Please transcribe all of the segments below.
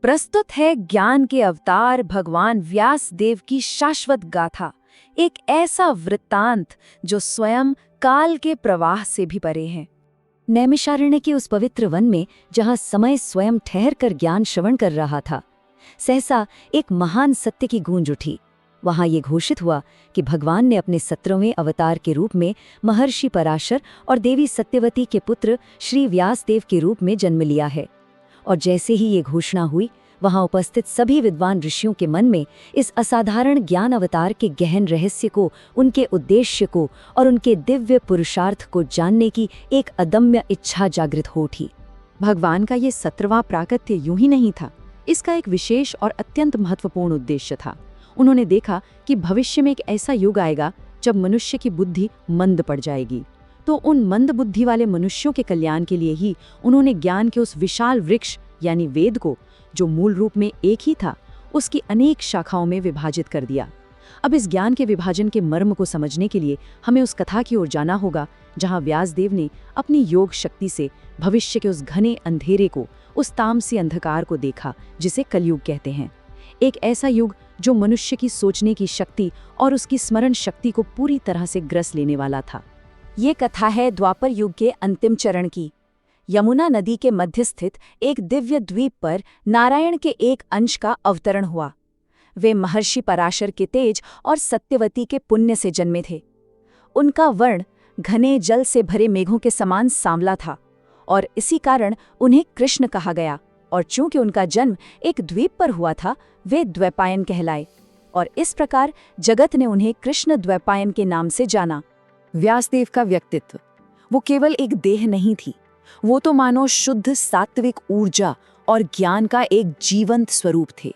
प्रस्तुत है ज्ञान के अवतार भगवान व्यास देव की शाश्वत गाथा, एक ऐसा वृत्तांत जो स्वयं काल के प्रवाह से भी परे है। नैमिषारण्य के उस पवित्र वन में जहाँ समय स्वयं ठहर कर ज्ञान श्रवण कर रहा था, सहसा एक महान सत्य की गूंज उठी। वहां ये घोषित हुआ कि भगवान ने अपने 17वें अवतार के रूप में महर्षि पराशर और देवी सत्यवती के पुत्र श्री व्यास देव के रूप में जन्म लिया है। और जैसे ही ये घोषणा हुई, वहां उपस्थित सभी विद्वान ऋषियों के मन में इस असाधारण ज्ञान अवतार के गहन रहस्य को, उनके उद्देश्य को और उनके दिव्य पुरुषार्थ को जानने की एक अदम्य इच्छा जागृत हो उठी। भगवान का ये 17वां प्राकट्य यूं ही नहीं था, इसका एक विशेष और अत्यंत महत्वपूर्ण उद्देश्य था। उन्होंने देखा कि भविष्य में एक ऐसा युग आएगा जब मनुष्य की बुद्धि मंद पड़ जाएगी। तो उन मंद बुद्धि वाले मनुष्यों के कल्याण के लिए ही उन्होंने ज्ञान के उस विशाल वृक्ष यानी वेद को, जो मूल रूप में एक ही था, उसकी अनेक शाखाओं में विभाजित कर दिया। अब इस ज्ञान के विभाजन के मर्म को समझने के लिए हमें उस कथा की ओर जाना होगा जहां व्यासदेव ने अपनी योग शक्ति से भविष्य के उस घने अंधेरे को, उस तामसी अंधकार को देखा जिसे कलयुग कहते हैं। एक ऐसा युग जो मनुष्य की सोचने की शक्ति और उसकी स्मरण शक्ति को पूरी तरह से ग्रस लेने वाला था। ये कथा है द्वापर युग के अंतिम चरण की। यमुना नदी के मध्य स्थित एक दिव्य द्वीप पर नारायण के एक अंश का अवतरण हुआ। वे महर्षि पराशर के तेज और सत्यवती के पुण्य से जन्मे थे। उनका वर्ण घने जल से भरे मेघों के समान सांवला था और इसी कारण उन्हें कृष्ण कहा गया। और चूंकि उनका जन्म एक द्वीप पर हुआ था, वे द्वैपायन कहलाए और इस प्रकार जगत ने उन्हें कृष्ण द्वैपायन के नाम से जाना। व्यासदेव का व्यक्तित्व, वो केवल एक देह नहीं थी, वो तो मानो शुद्ध सात्विक ऊर्जा और ज्ञान का एक जीवंत स्वरूप थे।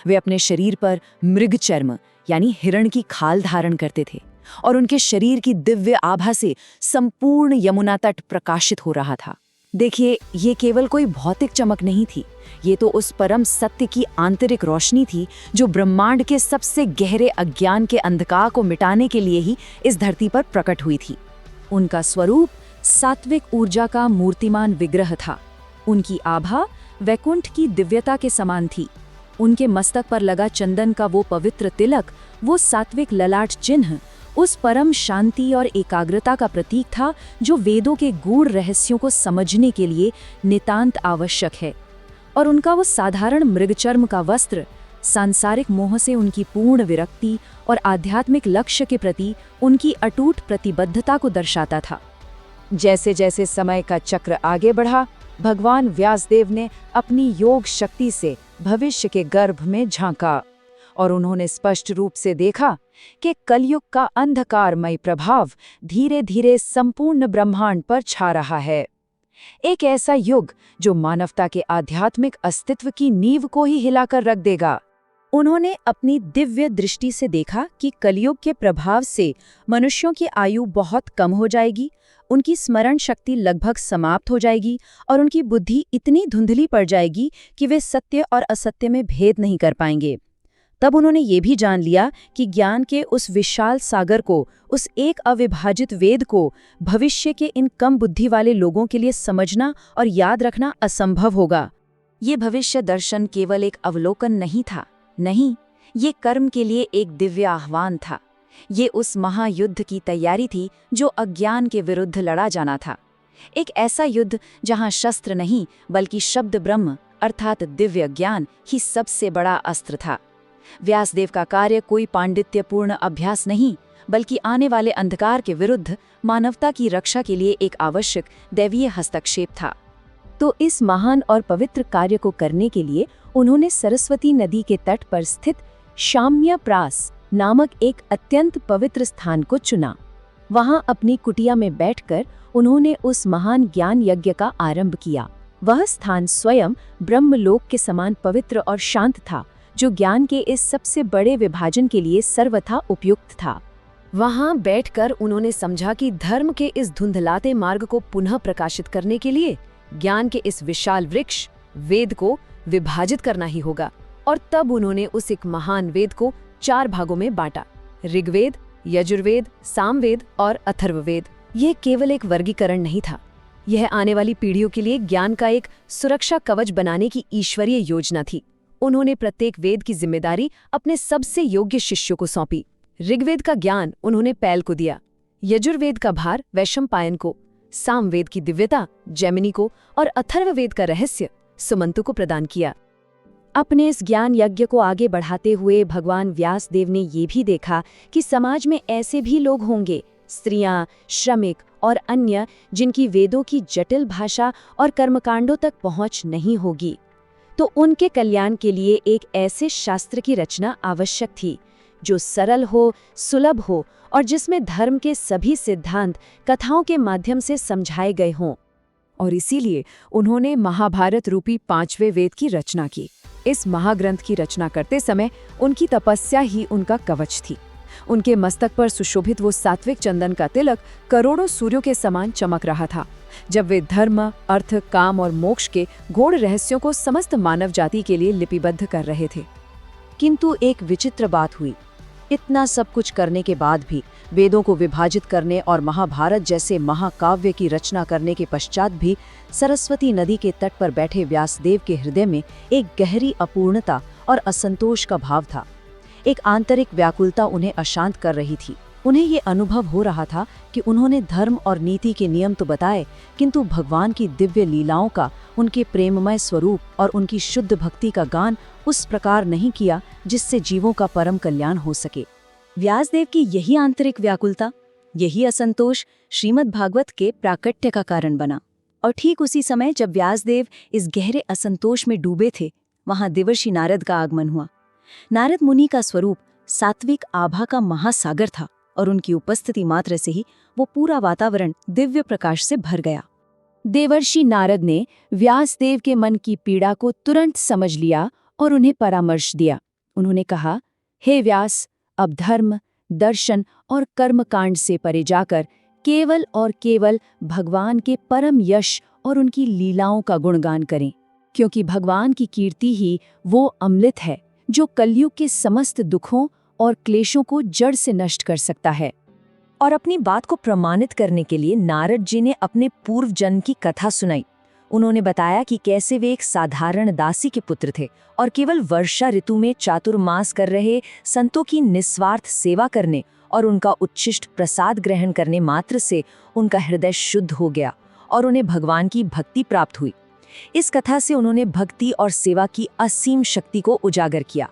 वे अपने शरीर पर मृग चर्म यानी हिरण की खाल धारण करते थे और उनके शरीर की दिव्य आभा से संपूर्ण यमुना तट प्रकाशित हो रहा था। देखिए, ये केवल कोई भौतिक चमक नहीं थी, ये तो उस परम सत्य की आंतरिक रोशनी थी जो ब्रह्मांड के सबसे गहरे अज्ञान के अंधकार को मिटाने के लिए ही इस धरती पर प्रकट हुई थी। उनका स्वरूप सात्विक ऊर्जा का मूर्तिमान विग्रह था। उनकी आभा वैकुंठ की दिव्यता के समान थी। उनके मस्तक पर लगा चंदन का वो पवित्र तिलक, वो सात्विक ललाट चिन्ह, उस परम शांति और एकाग्रता का प्रतीक था जो वेदों के गूढ़ रहस्यों को समझने के लिए नितांत आवश्यक है। और उनका वो साधारण मृगचर्म का वस्त्र सांसारिक मोह से उनकी पूर्ण विरक्ति और आध्यात्मिक लक्ष्य के प्रति उनकी अटूट प्रतिबद्धता को दर्शाता था। जैसे जैसे समय का चक्र आगे बढ़ा, भगवान व्यासदेव ने अपनी योग शक्ति से भविष्य के गर्भ में झांका और उन्होंने स्पष्ट रूप से देखा कि कलयुग का अंधकारमय प्रभाव धीरे धीरे संपूर्ण ब्रह्मांड पर छा रहा है। एक ऐसा युग जो मानवता के आध्यात्मिक अस्तित्व की नींव को ही हिलाकर रख देगा। उन्होंने अपनी दिव्य दृष्टि से देखा कि कलयुग के प्रभाव से मनुष्यों की आयु बहुत कम हो जाएगी, उनकी स्मरण शक्ति लगभग समाप्त हो जाएगी और उनकी बुद्धि इतनी धुंधली पड़ जाएगी कि वे सत्य और असत्य में भेद नहीं कर पाएंगे। तब उन्होंने ये भी जान लिया कि ज्ञान के उस विशाल सागर को, उस एक अविभाजित वेद को भविष्य के इन कम बुद्धि वाले लोगों के लिए समझना और याद रखना असंभव होगा। ये भविष्य दर्शन केवल एक अवलोकन नहीं था, नहीं, ये कर्म के लिए एक दिव्य आह्वान था। ये उस महायुद्ध की तैयारी थी जो अज्ञान के विरुद्ध लड़ा जाना था। एक ऐसा युद्ध जहां शस्त्र नहीं बल्कि शब्द ब्रह्म अर्थात दिव्य ज्ञान ही सबसे बड़ा अस्त्र था। व्यासदेव का कार्य कोई पांडित्यपूर्ण अभ्यास नहीं बल्कि आने वाले अंधकार के विरुद्ध मानवता की रक्षा के लिए एक आवश्यक दैवीय हस्तक्षेप था। तो इस महान और पवित्र कार्य को करने के लिए उन्होंने सरस्वती नदी के तट पर स्थित शाम्यप्रास नामक एक अत्यंत पवित्र स्थान को चुना। वहां अपनी कुटिया में बैठकर उन्होंने उस महान ज्ञान यज्ञ का आरंभ किया। वह स्थान स्वयं ब्रह्मलोक के समान पवित्र और शांत था, जो ज्ञान के इस सबसे बड़े विभाजन के लिए सर्वथा उपयुक्त था। वहां बैठकर उन्होंने समझा कि धर्म के इस धुंधलाते मार्ग को पुनः प्रकाशित करने के लिए ज्ञान के इस विशाल वृक्ष वेद को विभाजित करना ही होगा। और तब उन्होंने उस एक महान वेद को 4 भागों में बांटा: ऋग्वेद, यजुर्वेद, सामवेद और अथर्ववेद। ये केवल एक वर्गीकरण नहीं था, यह आने वाली पीढ़ियों के लिए ज्ञान का एक सुरक्षा कवच बनाने की ईश्वरीय योजना थी। उन्होंने प्रत्येक वेद की जिम्मेदारी अपने सबसे योग्य शिष्यों को सौंपी। ऋग्वेद का ज्ञान उन्होंने पैल को दिया, यजुर्वेद का भार वैशंपायन को, सामवेद की दिव्यता जैमिनी को और अथर्ववेद का रहस्य सुमंतु को प्रदान किया। अपने इस ज्ञान यज्ञ को आगे बढ़ाते हुए भगवान व्यासदेव ने ये भी देखा कि समाज में ऐसे भी लोग होंगे, स्त्रियां, श्रमिक और अन्य, जिनकी वेदों की जटिल भाषा और कर्मकांडों तक पहुंच नहीं होगी। तो उनके कल्याण के लिए एक ऐसे शास्त्र की रचना आवश्यक थी जो सरल हो, सुलभ हो और जिसमें धर्म के सभी सिद्धांत कथाओं के माध्यम से समझाए गए हों। और इसीलिए उन्होंने महाभारत रूपी 5वें वेद की रचना की। इस महाग्रंथ की रचना करते समय उनकी तपस्या ही उनका कवच थी। उनके मस्तक पर सुशोभित वो सात्विक चंदन का तिलक करोड़ों सूर्यों के समान चमक रहा था, जब वे धर्म, अर्थ, काम और मोक्ष के गूढ़ रहस्यों को समस्त मानव जाति के लिए लिपिबद्ध कर रहे थे। किंतु एक विचित्र बात हुई। इतना सब कुछ करने के बाद भी, वेदों को विभाजित करने और महाभारत जैसे महाकाव्य की रचना करने के पश्चात भी, सरस्वती नदी के तट पर बैठे व्यासदेव के हृदय में एक गहरी अपूर्णता और असंतोष का भाव था। एक आंतरिक व्याकुलता उन्हें अशांत कर रही थी। उन्हें ये अनुभव हो रहा था कि उन्होंने धर्म और नीति के नियम तो बताए, किंतु भगवान की दिव्य लीलाओं का, उनके प्रेममय स्वरूप और उनकी शुद्ध भक्ति का गान उस प्रकार नहीं किया जिससे जीवों का परम कल्याण हो सके। व्यासदेव की यही आंतरिक व्याकुलता, यही असंतोष श्रीमद् भागवत के प्राकट्य का कारण बना। और ठीक उसी समय जब व्यासदेव इस गहरे असंतोष में डूबे थे, वहां देवर्षि नारद का आगमन हुआ। नारद मुनि का स्वरूप सात्विक आभा का महासागर था और उनकी उपस्थिति मात्र से ही वो पूरा वातावरण दिव्य प्रकाश से भर गया। देवर्षि नारद ने व्यासदेव के मन की पीड़ा को तुरंत समझ लिया और उन्हें परामर्श दिया। उन्होंने कहा, हे व्यास, अब धर्म, दर्शन और कर्मकांड से परे जाकर केवल और केवल भगवान के परम यश और उनकी लीलाओं का गुणगान करें, क्योंकि भगवान की कीर्ति ही वो अमृत है जो कलयुग के समस्त दुखों और क्लेशों को जड़ से नष्ट कर सकता है। और अपनी बात को प्रमाणित करने के लिए नारद जी ने अपने पूर्व जन्म की कथा सुनाई। उन्होंने बताया कि कैसे वे एक साधारण दासी के पुत्र थे और केवल वर्षा ऋतु में चातुर्मास कर रहे संतों की निस्वार्थ सेवा करने और उनका उच्छिष्ट प्रसाद ग्रहण करने मात्र से उनका हृदय शुद्ध हो गया और उन्हें भगवान की भक्ति प्राप्त हुई। इस कथा से उन्होंने भक्ति और सेवा की असीम शक्ति को उजागर किया।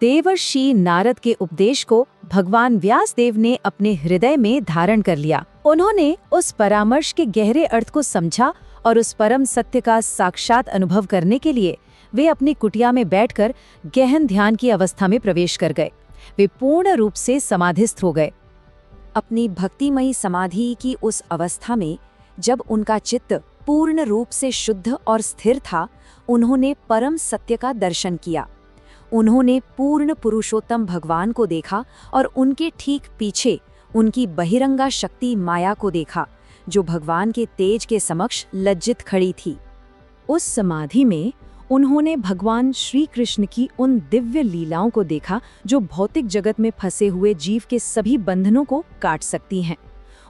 देवर्षि नारद के उपदेश को भगवान व्यासदेव ने अपने हृदय में धारण कर लिया। उन्होंने उस परामर्श के गहरे अर्थ को समझा और उस परम सत्य का साक्षात अनुभव करने के लिए वे अपनी कुटिया में बैठकर गहन ध्यान की अवस्था में प्रवेश कर गए। वे पूर्ण रूप से समाधिस्थ हो गए। अपनी भक्तिमयी समाधि की उस अवस्था में जब उनका चित्त पूर्ण रूप से शुद्ध और स्थिर था, उन्होंने परम सत्य का दर्शन किया। उन्होंने पूर्ण पुरुषोत्तम भगवान को देखा और उनके ठीक पीछे उनकी बहिरंगा शक्ति माया को देखा, जो भगवान के तेज के समक्ष लज्जित खड़ी थी। उस समाधि में उन्होंने भगवान श्री कृष्ण की उन दिव्य लीलाओं को देखा जो भौतिक जगत में फंसे हुए जीव के सभी बंधनों को काट सकती हैं।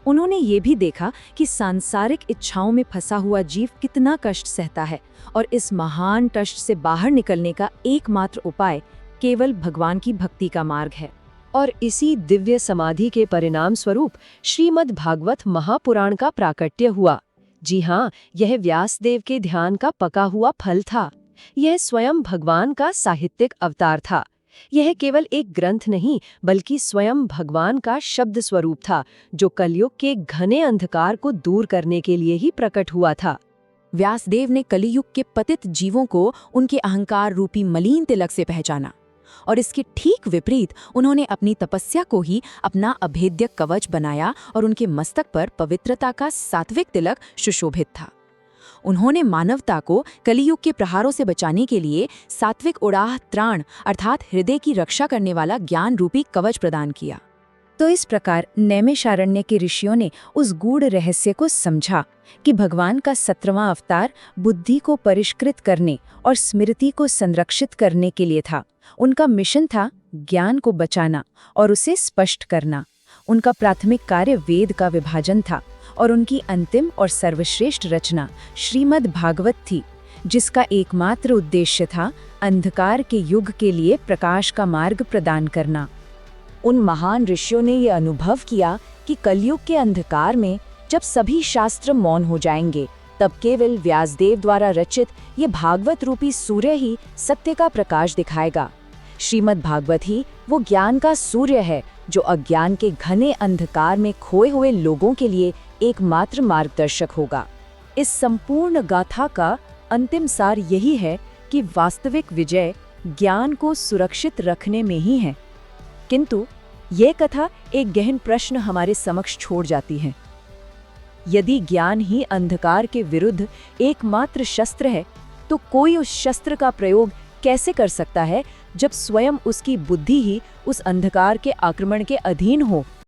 उन्होंने ये भी देखा कि सांसारिक इच्छाओं में फंसा हुआ जीव कितना कष्ट सहता है और इस महान कष्ट से बाहर निकलने का एकमात्र उपाय केवल भगवान की भक्ति का मार्ग है। और इसी दिव्य समाधि के परिणाम स्वरूप श्रीमद् भागवत महापुराण का प्राकट्य हुआ। जी हाँ, यह व्यासदेव के ध्यान का पका हुआ फल था। यह स्वयं भगवान का साहित्यिक अवतार था। यह केवल एक ग्रंथ नहीं, बल्कि स्वयं भगवान का शब्द स्वरूप था, जो कलयुग के घने अंधकार को दूर करने के लिए ही प्रकट हुआ था। व्यासदेव ने कलियुग के पतित जीवों को उनके अहंकार रूपी मलिन तिलक से पहचाना और इसके ठीक विपरीत उन्होंने अपनी तपस्या को ही अपना अभेद्य कवच बनाया और उनके मस्तक पर पवित्रता का सात्विक तिलक सुशोभित था। उन्होंने मानवता को कलियुग के प्रहारों से बचाने के लिए सात्विक उड़ाह त्राण अर्थात हृदय की रक्षा करने वाला ज्ञान रूपी कवच प्रदान किया। तो इस प्रकार नैमिषारण्य के ऋषियों ने उस गूढ़ रहस्य को समझा कि भगवान का 17वां अवतार बुद्धि को परिष्कृत करने और स्मृति को संरक्षित करने के लिए था। उनका मिशन था ज्ञान को बचाना और उसे स्पष्ट करना। उनका प्राथमिक कार्य वेद का विभाजन था और उनकी अंतिम और सर्वश्रेष्ठ रचना श्रीमद् भागवत थी, जिसका एकमात्र उद्देश्य था अंधकार के युग के लिए प्रकाश का मार्ग प्रदान करना। उन महान ऋषियों ने ये अनुभव किया कि कलयुग के अंधकार में जब सभी शास्त्र मौन हो जाएंगे, तब केवल व्यासदेव द्वारा रचित ये भागवत रूपी सूर्य ही सत्य का प्रकाश दिखाएगा। श्रीमद् भागवत ही वो ज्ञान का सूर्य है जो अज्ञान के घने अंधकार में खोए हुए लोगों के लिए एकमात्र मार्गदर्शक होगा। इस संपूर्ण गाथा का अंतिम सार यही है कि वास्तविक विजय ज्ञान को सुरक्षित रखने में ही है। किंतु ये कथा एक गहन प्रश्न हमारे समक्ष छोड़ जाती है। यदि ज्ञान ही अंधकार के विरुद्ध एकमात्र शस्त्र है, तो कोई उस शस्त्र का प्रयोग कैसे कर सकता है जब स्वयं उसकी बुद्धि ही उस अंधकार के आक्रमण के अधीन हो?